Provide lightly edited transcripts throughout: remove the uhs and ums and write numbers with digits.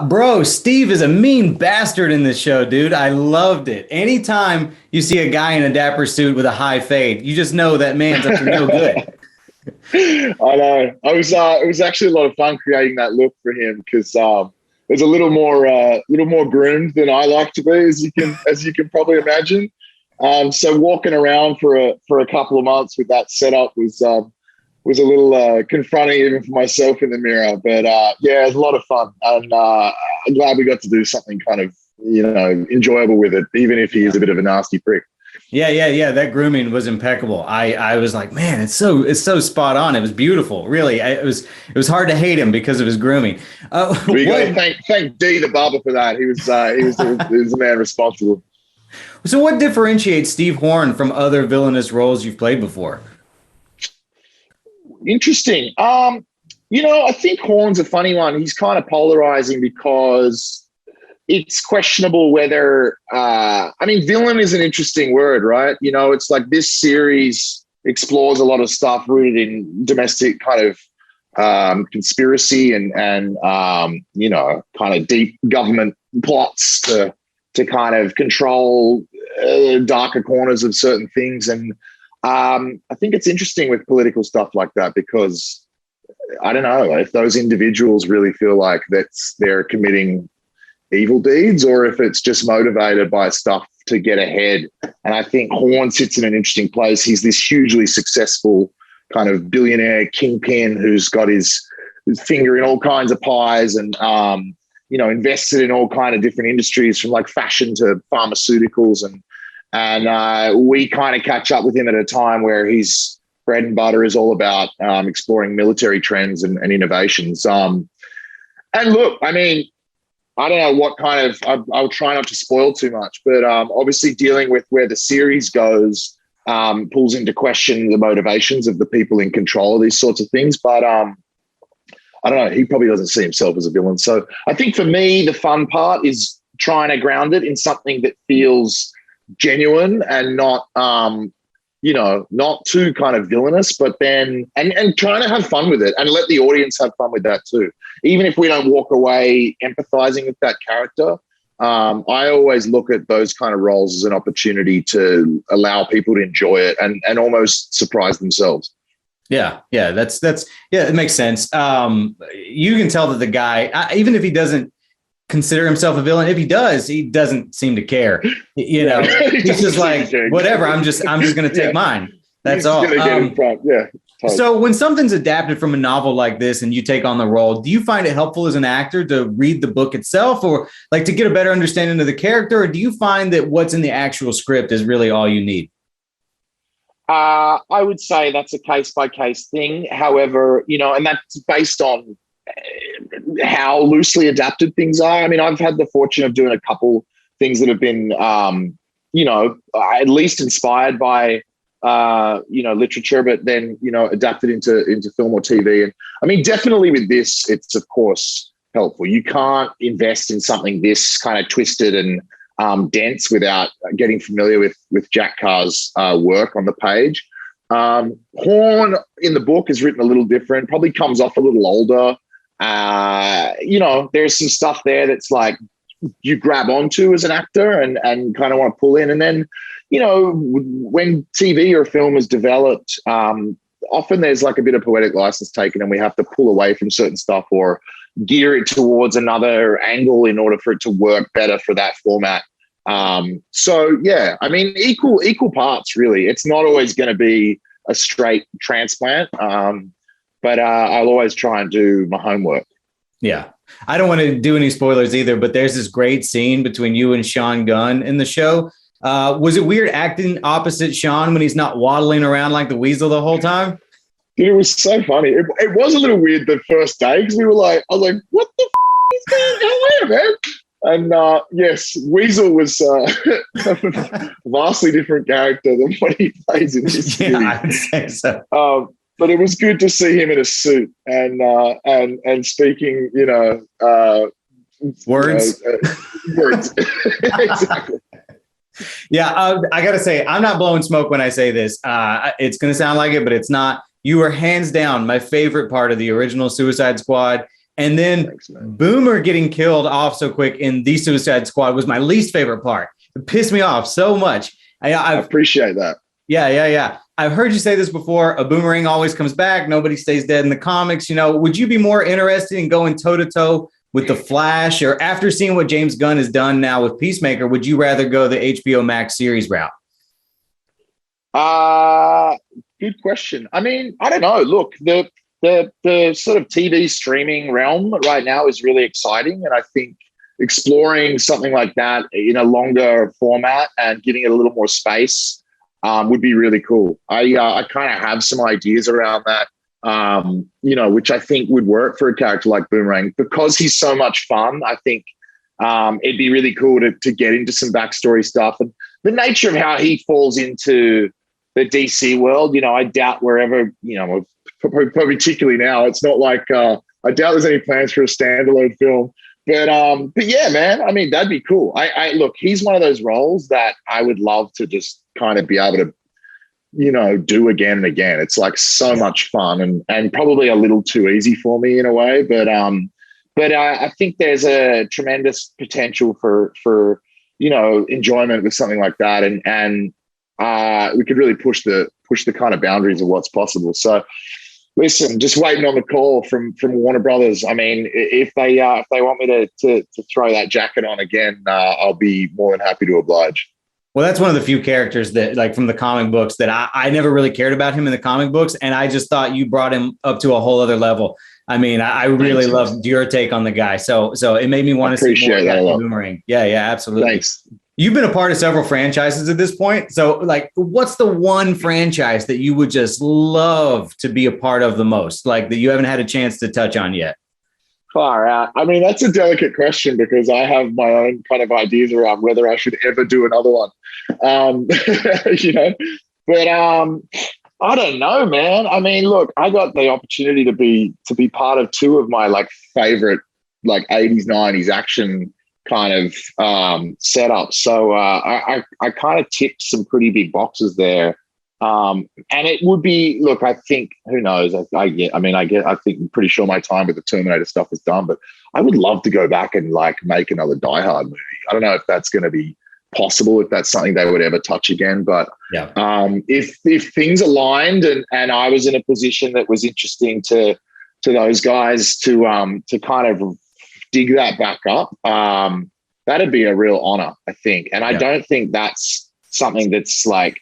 Bro, Steve is a mean bastard in this show, dude. I loved it. Anytime you see a guy in a dapper suit with a high fade, you just know that man's up to no good. I know. It was actually a lot of fun creating that look for him because there's a little more groomed than I like to be, as you can probably imagine. So walking around for a couple of months with that setup was a little confronting even for myself in the mirror. But yeah, it was a lot of fun, and I'm glad we got to do something kind of enjoyable with it, even if he is a bit of a nasty prick. Yeah. That grooming was impeccable. I was like, man, it's so spot on. It was beautiful. Really, it was hard to hate him because of his grooming. We got to thank D the barber for that. He was the man responsible. So, what differentiates Steve Horn from other villainous roles you've played before? Interesting. I think Horn's a funny one. He's kind of polarizing because it's questionable whether villain is an interesting word, right? It's like this series explores a lot of stuff rooted in domestic kind of conspiracy and kind of deep government plots to kind of control darker corners of certain things. And I think it's interesting with political stuff like that because I don't know if those individuals really feel like they're committing evil deeds or if it's just motivated by stuff to get ahead. And I think Horn sits in an interesting place. He's this hugely successful kind of billionaire kingpin who's got his finger in all kinds of pies and, invested in all kind of different industries from like fashion to pharmaceuticals. And we kind of catch up with him at a time where his bread and butter is all about exploring military trends and innovations. And look, I mean, I don't know what kind of, I'll try not to spoil too much, but obviously dealing with where the series goes pulls into question the motivations of the people in control of these sorts of things. But I don't know, he probably doesn't see himself as a villain. So I think for me, the fun part is trying to ground it in something that feels genuine and not, not too kind of villainous, but then, and trying to have fun with it and let the audience have fun with that too. Even if we don't walk away empathizing with that character, I always look at those kind of roles as an opportunity to allow people to enjoy it and almost surprise themselves. Yeah, it makes sense. You can tell that the guy, even if he doesn't consider himself a villain, if he does, he doesn't seem to care. He's just like, whatever. I'm just going to take mine. That's all. Get in front. Yeah. Totally. So when something's adapted from a novel like this and you take on the role, do you find it helpful as an actor to read the book itself or like to get a better understanding of the character? Or do you find that what's in the actual script is really all you need? I would say that's a case-by-case thing. However, and that's based on how loosely adapted things are. I mean, I've had the fortune of doing a couple things that have been, at least inspired by, literature, but then, adapted into film or TV. And I mean, definitely with this, it's of course helpful. You can't invest in something this kind of twisted and dense without getting familiar with Jack Carr's work on the page. Horn in the book is written a little different, probably comes off a little older. There's some stuff there that's like you grab onto as an actor and kind of want to pull in. And then, when TV or film is developed, often there's like a bit of poetic license taken and we have to pull away from certain stuff or gear it towards another angle in order for it to work better for that format. So yeah, I mean, equal parts really. It's not always going to be a straight transplant. But I'll always try and do my homework. Yeah. I don't want to do any spoilers either, but there's this great scene between you and Sean Gunn in the show. Was it weird acting opposite Sean when he's not waddling around like the Weasel the whole time? Dude, it was so funny. It was a little weird the first day because I was like, what the is going on there, man? And yes, Weasel was a vastly different character than what he plays in this series. Yeah, I would say so. But it was good to see him in a suit and speaking, words. Words. Exactly. Yeah, I got to say, I'm not blowing smoke when I say this. It's going to sound like it, but it's not. You were hands down my favorite part of the original Suicide Squad. And then Thanks, man. Boomer getting killed off so quick in the Suicide Squad was my least favorite part. It pissed me off so much. I appreciate that. Yeah. I've heard you say this before. A boomerang always comes back. Nobody stays dead in the comics. Would you be more interested in going toe to toe with the Flash, or after seeing what James Gunn has done now with Peacemaker, would you rather go the HBO Max series route? Good question. I mean, I don't know. Look, the sort of TV streaming realm right now is really exciting, and I think exploring something like that in a longer format and giving it a little more space would be really cool. I kind of have some ideas around that, which I think would work for a character like Boomerang because he's so much fun. I think it'd be really cool to get into some backstory stuff, and the nature of how he falls into the DC world. I doubt wherever, particularly now, it's not like I doubt there's any plans for a standalone film. But yeah, man, I mean, that'd be cool. I look, he's one of those roles that I would love to just kind of be able to, do again and again. It's like so much fun and probably a little too easy for me in a way. But I think there's a tremendous potential for enjoyment with something like that. And we could really push the kind of boundaries of what's possible. So listen, just waiting on the call from Warner Brothers. I mean, if they want me to throw that jacket on again, I'll be more than happy to oblige. Well, that's one of the few characters that, like, from the comic books that I never really cared about him in the comic books, and I just thought you brought him up to a whole other level. I mean, I really loved your take on the guy, so it made me want to see more Captain Boomerang. Yeah, absolutely. Thanks. You've been a part of several franchises at this point. So, like, what's the one franchise that you would just love to be a part of the most, like, that you haven't had a chance to touch on yet? Far out. I mean, that's a delicate question because I have my own kind of ideas around whether I should ever do another one. But I don't know, man. I mean, look, I got the opportunity to be part of two of my favorite 80s, 90s action kind of setup. So I kind of ticked some pretty big boxes there. And it would be, look, I think, who knows? I think I'm pretty sure my time with the Terminator stuff is done, but I would love to go back and make another Die Hard movie. I don't know if that's going to be possible, if that's something they would ever touch again. But yeah, if things aligned and I was in a position that was interesting to those guys to kind of dig that back up, that'd be a real honor, I think. And I don't think that's something that's I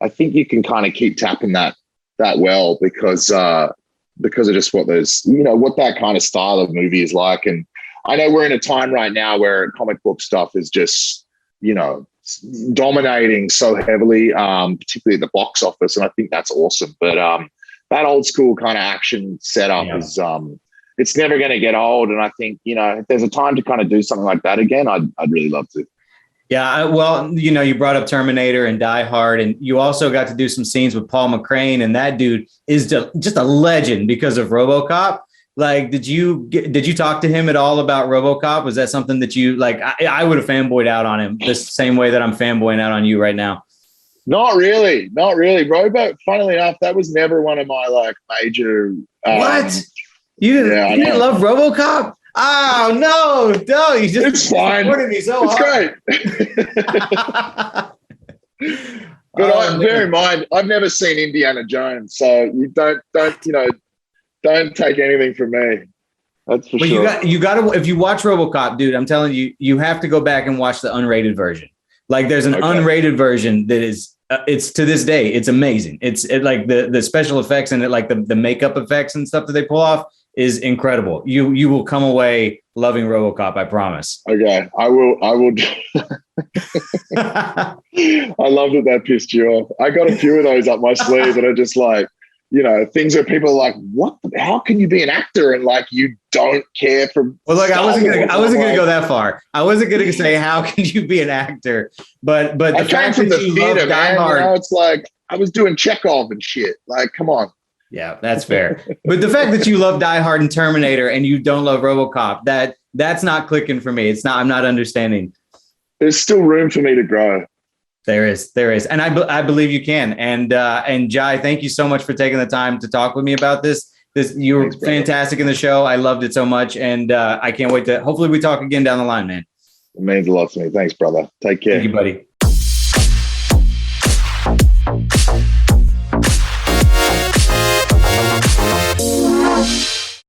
think you can kind of keep tapping that well because of just what those, what that kind of style of movie is like. And I know we're in a time right now where comic book stuff is just, dominating so heavily, particularly at the box office. And I think that's awesome. But that old school kind of action setup is, it's never going to get old. And I think, if there's a time to kind of do something like that again, I'd really love to. Yeah, well, you brought up Terminator and Die Hard, and you also got to do some scenes with Paul McCrane, and that dude is just a legend because of RoboCop. Like, did you talk to him at all about RoboCop? Was that something that you like? I would have fanboyed out on him the same way that I'm fanboying out on you right now. Not really. Funnily enough, that was never one of my major. What? You didn't love RoboCop? Oh no! You just supported me so hard. It's great. But bear in mind, I've never seen Indiana Jones, so you don't take anything from me. That's for sure. You got to, if you watch RoboCop, dude, I'm telling you, you have to go back and watch the unrated version. Like, there's an unrated version that is, it's to this day, it's amazing. It's like the special effects and the makeup effects and stuff that they pull off is incredible. You will come away loving RoboCop, I promise. Okay, I will. I love that pissed you off. I got a few of those up my sleeve that are just things that people are like, what? How can you be an actor and you don't care for? Well, look, I wasn't gonna go that far. I wasn't gonna say how can you be an actor, but the fact that you love Die Hard, it's like I was doing Chekhov and shit. Come on. Yeah, that's fair. But the fact that you love Die Hard and Terminator and you don't love RoboCop, that's not clicking for me. It's not. I'm not understanding. There's still room for me to grow. There is, and I believe you can. And Jai, thank you so much for taking the time to talk with me about this. You were Thanks, brother. fantastic in the show. I loved it so much, and I can't wait to. Hopefully, we talk again down the line, man. It means a lot to me. Thanks, brother. Take care. Thank you, buddy.